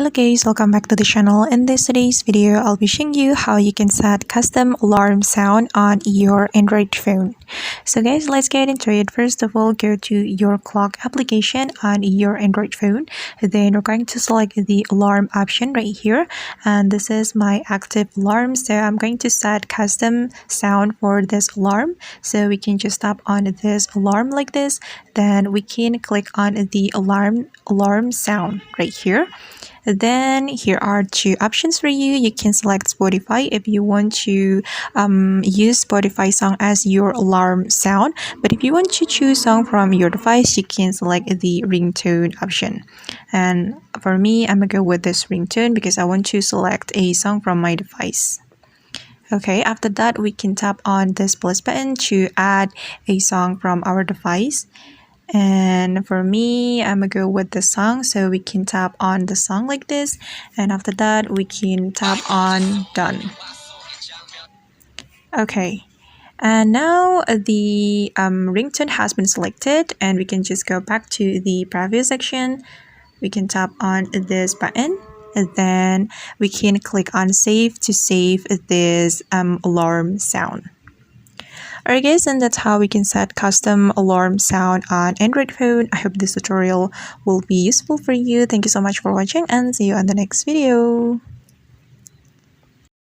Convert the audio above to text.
Hello guys, welcome back to the channel. In today's video, I'll be showing you how you can set custom alarm sound on your Android phone. So guys, let's get into it. First of all, go to your clock application on your Android phone. Then we're going to select the alarm option right here. And this is my active alarm. So I'm going to set custom sound for this alarm. So we can just tap on this alarm like this. Then we can click on the alarm sound right here. Then here are two options for you. You can select Spotify if you want to use Spotify song as your alarm sound. But if you want to choose song from your device, you can select the ringtone option. And for me, I'm gonna go with this ringtone because I want to select a song from my device. Okay, after that, we can tap on this plus button to add a song from our device. And for me, I'm gonna go with the song, so we can tap on the song like this, and after that we can tap on done. Okay, and now the ringtone has been selected, and we can just go back to the preview section. We can tap on this button, and then we can click on save to save this alarm sound. Alright guys, and that's how we can set custom alarm sound on Android phone. I hope this tutorial will be useful for you. Thank you so much for watching and see you on the next video.